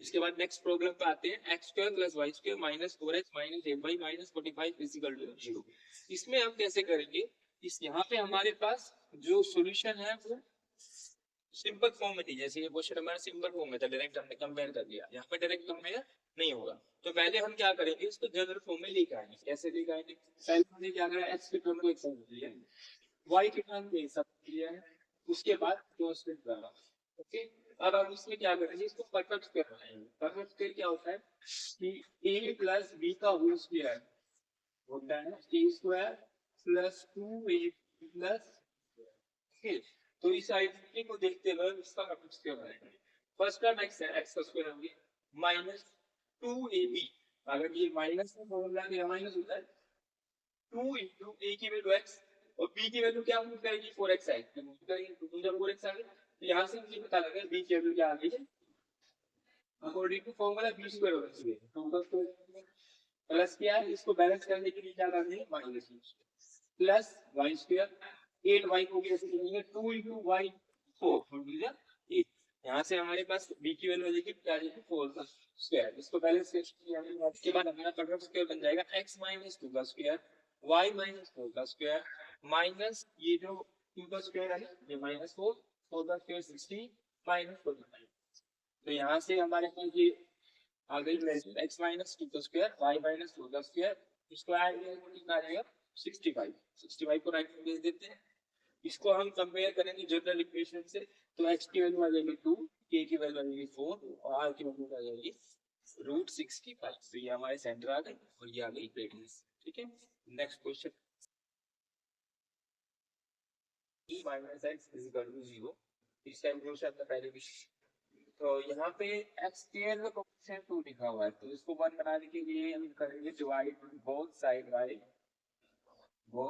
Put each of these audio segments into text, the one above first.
इसके बाद next problem पे आते हैं, x square plus y square minus 4x minus 8y minus 45 equal to 0। इसमें हम कैसे करेंगे, इस यहाँ पे हमारे पास जो सॉल्यूशन है वो सिंपल फॉर्म में थी, जैसे ये क्वेश्चन हमारा सिंपल फॉर्म में था, डायरेक्ट हमने कंपेयर कर दिया, यहाँ पे डायरेक्ट कंपेयर नहीं होगा। तो पहले हम क्या करेंगे, इसको जनरल फॉर्म में लेके आएंगे। कैसे लेके आएंगे, पहले हमने क्या करा, एक्स के टर्म को एक साइड लिया, वाई के टर्म को एक साइड लिया है, उसके बाद कांस्टेंट डाला। ओके, अब हम इसमें क्या करेंगे, इसको परफेक्ट स्क्वायर बनाएंगे। परफेक्ट स्क्वायर क्या होता है कि a प्लस b का होल स्क्वायर होता है a square plus 2ab plus. तो इस आइडेंटिटी को देखते हुए इसका परफेक्ट स्क्वायर बनाएंगे। फर्स्ट टर्म x है, x का स्क्वायर होगी माइनस 2ab। अगर ये माइनस में फॉर्मूला में माइनस होता है 2 into a की वैल्यू x और b की वैल्यू क्या मूव करेगी 4x आएगी, मूव करेगी 2 जब 4x आ गई तो यहाँ से मुझे पता लगा b की वैल्यू क्या आ गई है, according to formula b square होना चाहिए। तो का स्क्वायर प्लस क्या है, इसको बैलेंस करने के लिए क्या करना है, minus plus y square 8y को कैसे लिखेंगे 2 into y 4 8। यहाँ से हमारे पास b की वैल्यू आ जाएगी क्या, 4 का स्क्वायर। इसको बैलेंस करने के बाद हमारा परफेक्ट स्क्वायर बन जाएगा x माइनस 2 का स्क्वायर y माइनस 4 का स्क्वायर माइनस ये जो 2 का स्क्वायर है ये माइनस 4 का स्क्वायर 60 माइनस 45। तो यहाँ से हमारे पास ये आ गई वैल्यू x माइनस 2 का स्क्वायर y माइनस 4 का स्क्वायर, इसको ऐड करके कितना आ जाएगा 65। 65 को राइट में भेज देते हैं। इसको हम कंपेयर करेंगे जनरल इक्वेशन से, तो x की वैल्यू आ जाएगी 2, k की वैल्यू आ जाएगी 4 और r की वैल्यू आ जाएगी √65। तो ये हमारे सेंटर आ गए और ये आ गई रेडियस। ठीक है, next question, e minus x is equal to 0। इस टाइम क्वेश्चन का पहले भी, तो यहाँ पे x स्क्वायर का कोएफिशिएंट 2 लिखा हुआ है, तो इसको 1 बनाने के लिए हम करेंगे डिवाइड बोथ साइड बाय 2।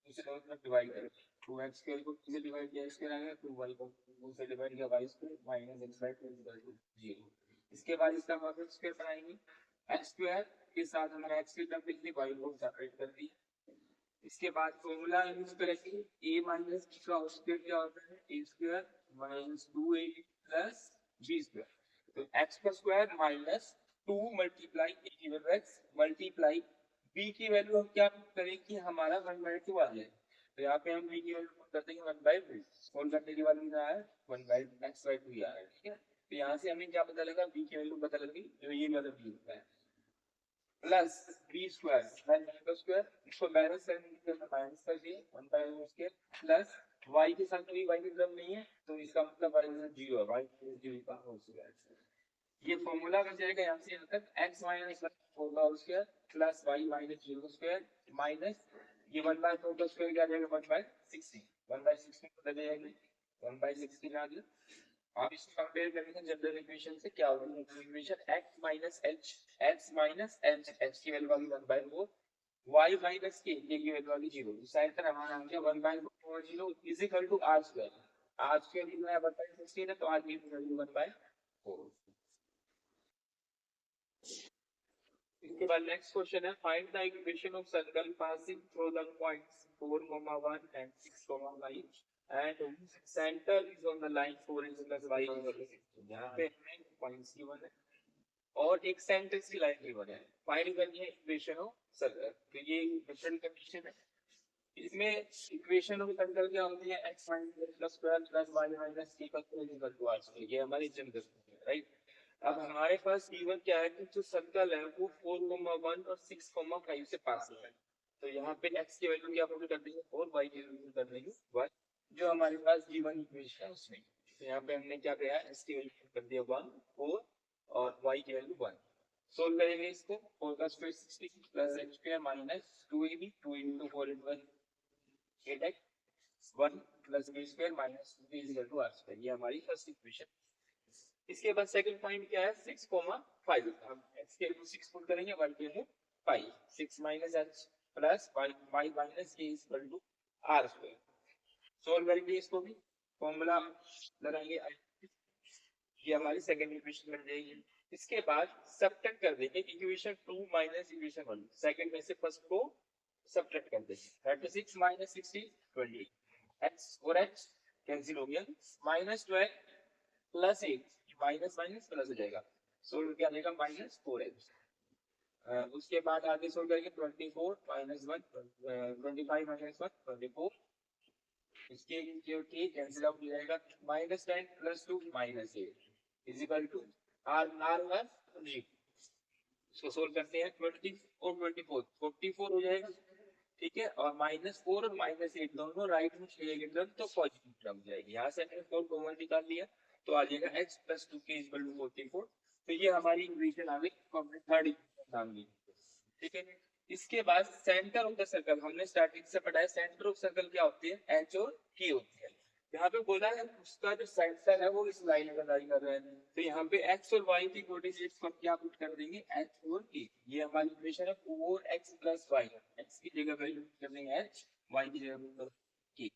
इसे दोनों तरफ डिवाइड करें, 2x स्क्वायर को 2 से डिवाइड किया स्क्वायर आ गया, 2y को 2 से डिवाइड किया y square minus x by 2 equal to 0। इसके बाद इसका परफेक्ट स्क्वायर बनाएंगे, x स्क्वायर के साथ हमारा x की टर्म लिख दी, y को सेपरेट कर दी। इसके बाद फॉर्मूला यूज करेंगे, a माइनस b का होल स्क्वायर क्या होता है, a square minus 2ab plus b square. तो x का स्क्वायर माइनस 2 मल्टीप्लाई a की वैल्यू x मल्टीप्लाई b की वैल्यू हम क्या करें कि हमारा 1/2 आ जाए। तो यहाँ पे हम b की वैल्यू पुट कर देंगे 1/2, सोल्व करने के बाद क्या है 1/x/2 आ रहा है। ठीक है, तो यहाँ से हमें क्या पता लगा, b की वैल्यू पता लग गई, जो ये वाला b होता है प्लस b स्क्वायर का स्क्वायर, इसको बैलेंस करने के लिए माइनस कर दिए 1/2 प्लस y के साथ कोई y की टर्म नहीं है तो इसका मतलब y इज 0 है, y इज 0 का होल स्क्वायर। ये फार्मूला बन जाएगा यहाँ से यहाँ तक x माइनस 4 का whole square plus y minus 0 का स्क्वायर माइनस ये 1/4 का स्क्वायर क्या आ जाएगा 1/16। 1/16 को बदल जाएगा 1/16 आ गया। आप इसको कंपेयर करेंगे जनरल इक्वेशन से, क्या होगा general equation x minus h h की वैल्यू आ गई 1/4 y माइनस k की वैल्यू आ गई 0। इस साइड पर हमारा आ गया 1/4 0 is equal to r square. r square कितना है 1/16 है, तो r की वैल्यू 1/4। इसके बाद नेक्स्ट क्वेश्चन है, find the equation of circle passing through the points 4, 1 and 6, 5 and centre is on the line 4x plus y over 6। यहाँ पे हमें पॉइंट्स गिवन है और एक सेंटर की लाइन गिवन है, फाइंड करनी है इक्वेशन ऑफ सर्कल। तो ये डिफरेंट कंडीशन है। इसमें इक्वेशन ऑफ सर्कल क्या होती है, x minus square plus y minus k का square equal to r square. ये हमारी जनरल है, राइट। अब हमारे पास गिवन क्या है कि जो सर्कल है वो 4, 1 और 6, 5 से पास है। तो यहाँ पे x की वैल्यू क्या पुट कर देंगे 4, y की वैल्यू कर देंगे 1, जो हमारे पास गिवन इक्वेशन है उसमें। तो यहाँ पे हमने क्या किया, x की वैल्यू कर दिया 1 4 और y की वैल्यू 1। सोल्व करेंगे इसको, 4 का square 60 plus x square minus 2ab 2 into 4 into 1 8x 1 plus b square minus 3 is equal to r square. ये हमारी फर्स्ट इक्वेशन। इसके बाद सेकंड पॉइंट क्या है 6, 5। हम x के वैल्यू 6 पुट करेंगे, y के value 5। 6 minus h plus 5 minus k is equal to r square. Solve करेंगे इसको भी, फॉर्मूला लगाएंगे, ये हमारी सेकंड इक्वेशन बन जाएगी। इसके बाद सब्ट्रैक्ट कर देंगे इक्वेशन 2 माइनस इक्वेशन 1, सेकंड में से फर्स्ट को सब्ट्रैक्ट कर देंगे। 36 माइनस 60 20, x और h कैंसिल हो गया, minus 12 plus 8 minus minus plus हो जाएगा, सोल्व क्या देगा माइनस 4x। उसके बाद आगे सोल्व करेंगे 24 माइनस 1 25 माइनस 1 24, इसके जो के कैंसिल आउट हो जाएगा, minus 10 plus 2 minus 8 is equal to R R one G. इसको सोल्व करते हैं 20 और 24 44 हो जाएगा, ठीक है, और माइनस 4 और माइनस 8 दोनों राइट में चलेंगे टर्म तो पॉजिटिव टर्म जाएगी। यहाँ से हमने 4 कॉमन निकाल लिया तो आ जाएगा x प्लस 2 के इक्वल टू 44। तो ये हमारी इक्वेशन आ गई, थर्ड इक्वेशन आ गई, ठीक है। इसके बाद सेंटर ऑफ द सर्कल हमने स्टार्टिंग से पढ़ा है, सेंटर ऑफ सर्कल क्या होती है, एच और के होती है। यहाँ पे बोला है उसका जो सेंटर है वो इस लाइन का लाई कर रहा है, तो यहाँ पे x और y की कोऑर्डिनेट्स को क्या पुट कर देंगे, h और k। ये हमारी इक्वेशन है 4x प्लस y, x की जगह वैल्यू कर देंगे h, y की जगह k।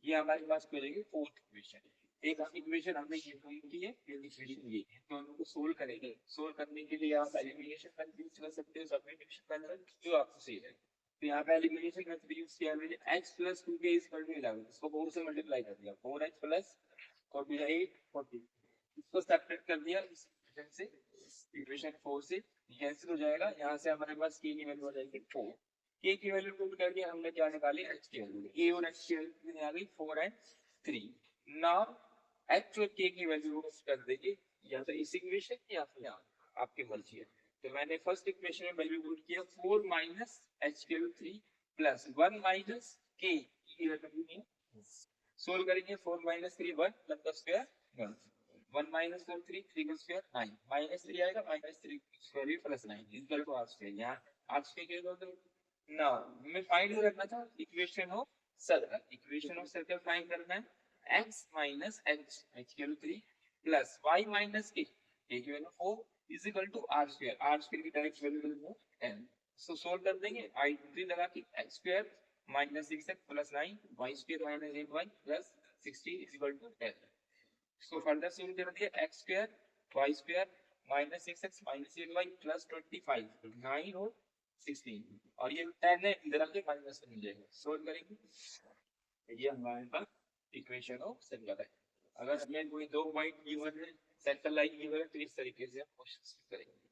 ये हमारे पास मिलेगी फोर्थ इक्वेशन। एक इक्वेशन हमने ये फाइंड की है, इक्वेशन ये है, तो हम उसको सोल्व करेंगे। सोल्व करने के लिए आप एलिमिनेशन मेथड यूज कर सकते हो, सब्स्टिट्यूशन मेथड जो आपको सही है। तो यहाँ पे एलिमिनेशन मेथड यूज किया मैंने, x प्लस 2 के इक्वल टू 11, इसको 4 से मल्टीप्लाई कर दिया, 4x प्लस 48 40, इसको सब्ट्रैक्ट कर दिया इस इक्वेशन से, इक्वेशन 4 से कैंसिल हो जाएगा। यहाँ से हमारे पास k की वैल्यू आ जाएगी 4, k की वैल्यू पुट करके हमने क्या निकाली, h की वैल्यू, a और h की वैल्यू आ गई 4 एंड 3। नाउ h और k की वैल्यू कर देंगे या तो इस इक्वेशन या फिर यहाँ, आपकी मर्जी है। तो मैंने फर्स्ट इक्वेशन में वैल्यू पुट किया 4 माइनस h के 3 प्लस 1 माइनस k की वैल्यू नहीं, सोल्व करेंगे 4 माइनस 3 1 प्लस का स्क्वायर 1, 1 माइनस 4 3 3 का स्क्वायर 9, माइनस 3 आएगा, minus 3 square plus 9 equal to r square. यहाँ r स्क्वायर के लिए नाउ हमें फाइंड करना था equation of circle, equation of circle find करना है, x माइनस h, h की value 3 plus y minus k, k की value 4 is equal to r square, r square की डायरेक्ट वैल्यू है 10। सो सोल्व कर देंगे, i3 लगा के x square minus 6x plus 9 y square minus 8y plus 16 is equal to 10। इसको further solve कर दिया, x square y square minus 6x minus 8y plus 25 9 और 16, और ये 10 है इधर आके माइनस कर जाएगा, सोल्व करेंगे। ये हमारे पास इक्वेशन ऑफ सर्कल है। अगर हमें कोई दो पॉइंट गिवन है, सेंटर लाइन गिवन है, तो इस तरीके से हम क्वेश्चन करेंगे।